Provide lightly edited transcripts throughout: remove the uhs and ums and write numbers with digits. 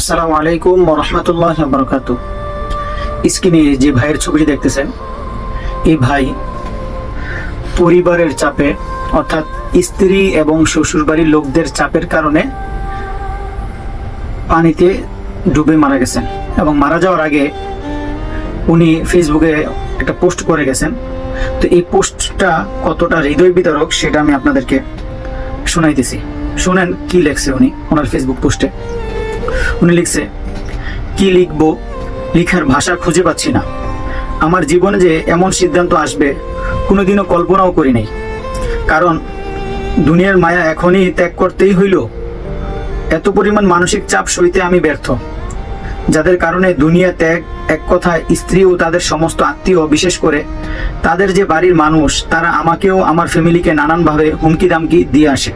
আসসালামু আলাইকুম ওয়া রাহমাতুল্লাহি ওয়া বারাকাতুহু। স্ক্রিনে যে ভাইয়ের ছবিটি দেখতেছেন, এই ভাই পরিবারের চাপে অর্থাৎ স্ত্রী এবং শ্বশুরবাড়ির লোকদের চাপের কারণে পানিতে ডুবে মারা গেছেন এবং মারা যাওয়ার আগে উনি ফেসবুকে একটা পোস্ট করে গেছেন। তো এই পোস্টটা কতটা হৃদয় বিদারক সেটা আমি আপনাদেরকে শোনাইতেছি। শুনেন কি লেখছে উনি ওনার ফেসবুক পোস্টে। উনি লিখছে, কি লিখবো, লিখার ভাষা খুঁজে পাচ্ছি না। আমার জীবনে যে এমন সিদ্ধান্ত আসবে কোনোদিনও কল্পনাও করি নাই। কারণ দুনিয়ার মায়া এখনই ত্যাগ করতেই হইল। এত পরিমাণ মানসিক চাপ সইতে আমি ব্যর্থ, যাদের কারণে দুনিয়া ত্যাগ, এক কথায় স্ত্রী ও তাদের সমস্ত আত্মীয়, বিশেষ করে তাদের যে বাড়ির মানুষ, তারা আমাকেও আমার ফ্যামিলিকে নানানভাবে হুমকি দামকি দিয়ে আসে।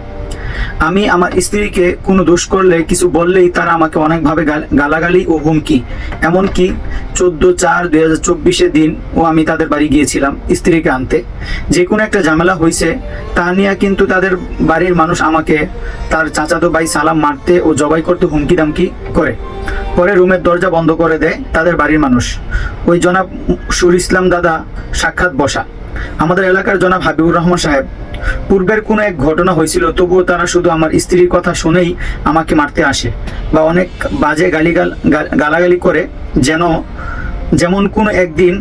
আমি আমার স্ত্রীকে কোনো দোষ করলে, কিছু বললেই তারা আমাকে অনেকভাবে গালাগালি ও হুমকি। এমনকি 14/4/2024 দিন ও আমি তাদের বাড়ি গিয়েছিলাম স্ত্রীকে আনতে। যে কোনো একটা ঝামেলা হয়েছে তা নিয়ে কিন্তু তাদের বাড়ির মানুষ আমাকে তার চাচাতো ভাই সালাম মারতে ও জবাই করতে হুমকি দামকি করে। পরে রুমের দরজা বন্ধ করে দেয় তাদের বাড়ির মানুষ। ওই জনাব সুর ইসলাম দাদা সাক্ষাৎ বসা, আমাদের এলাকার জনাব হাবিবুর রহমান সাহেব। পূর্বের কোনো এক ঘটনা হয়েছিল, তবুও তারা শুধু আমার স্ত্রীর কথা শুনেই আমাকে মারতে আসে বা অনেক বাজে গালাগালি করে। যেমন কোনো একদিন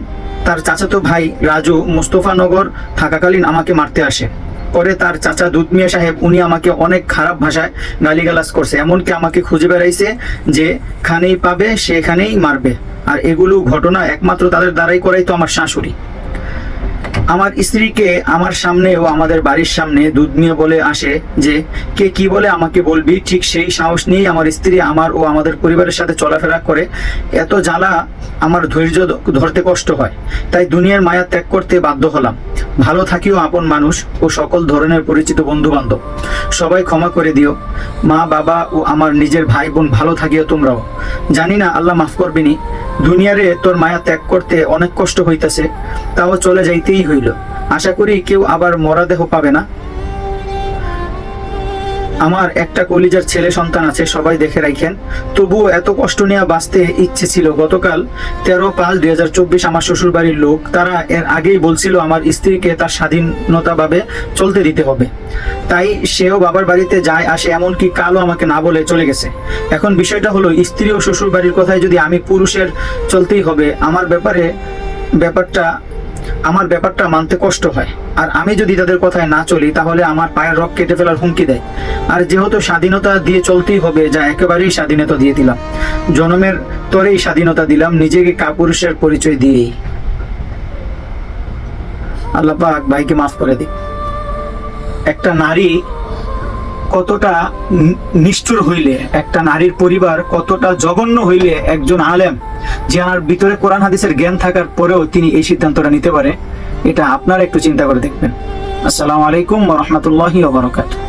তার চাচাতো ভাই রাজু মুস্তফানগর থাকাকালীন আমাকে মারতে আসে। পরে তার চাচা দুধ মিয়া সাহেব, উনি আমাকে অনেক খারাপ ভাষায় গালিগালাজ করছে। এমনকি আমাকে খুঁজে বেড়াইছে যে খানেই পাবে সেখানেই মারবে। আর এগুলো ঘটনা একমাত্র তাদের দ্বারাই করাই তো আমার শাশুড়ি। আমার স্ত্রীকে আমার সামনে ও আমাদের বাড়ির সামনে দুধ মিয়া বলে আসে যে কে কি বলে আমাকে বলবি। ঠিক সেই সাহস নিয়েই আমার স্ত্রী আমার ও আমাদের পরিবারের সাথে চলাফেরা করে। এত জ্বালা আমার ধৈর্য ধরতে কষ্ট হয়, তাই দুনিয়ার মায়া ত্যাগ করতে বাধ্য হলাম। ভালো থাকিও আপন মানুষ ও সকল ধরনের পরিচিত বন্ধু বান্ধব, সবাই ক্ষমা করে দিও। মা বাবা ও আমার নিজের ভাই বোন, ভালো থাকিও তোমরাও। জানি না আল্লাহ মাফ করবিনি। দুনিয়ারে তোর মায়া ত্যাগ করতে অনেক কষ্ট হইতাছে, তাও চলে যাইতেই হইল। আশা করি কেউ আবার মরা দেহ পাবে না। আমার একটা কলিজার ছেলে সন্তান আছে, সবাই দেখে রাখেন। তবুও এত কষ্ট নিয়ে বাঁচতে ইচ্ছে ছিল। গতকাল 13/5/2024 আমার শ্বশুর বাড়ির লোক, তারা এর আগেই বলছিল আমার স্ত্রীকে তার স্বাধীনতাভাবে চলতে দিতে হবে। তাই সেও বাবার বাড়িতে যায় আসে, এমনকি কালও আমাকে না বলে চলে গেছে। এখন বিষয়টা হলো, স্ত্রী ও শ্বশুর বাড়ির কথায় যদি আমি পুরুষের চলতেই হবে, আমার ব্যাপারটা মানতে কষ্ট হয়। আর আমি যদি তাদের কথায় না চলি, তাহলে আমার পায়ের রক কেটে ফেলার হুমকি দেয়। আর যেহেতু স্বাধীনতা দিয়ে চলতেই হবে, যা একেবারেই স্বাধীনতা দিয়ে দিলাম, জন্মের তরেই স্বাধীনতা দিলাম, নিজেকে কাপুরুষের পরিচয় দিয়েই। আল্লাহ পাক ভাইকে মাফ করে দিই। একটা নারী কতটা নিষ্ঠুর হইলে, একটা নারীর পরিবার কতটা জঘন্য হইলে একজন আলেম, যার ভিতরে কোরআন হাদিসের জ্ঞান থাকার পরেও তিনি এই সিদ্ধান্তটা নিতে পারে, এটা আপনারা একটু চিন্তা করে দেখবেন। আসসালামু আলাইকুম ওয়া রাহমাতুল্লাহি ওয়া বারাকাতুহু।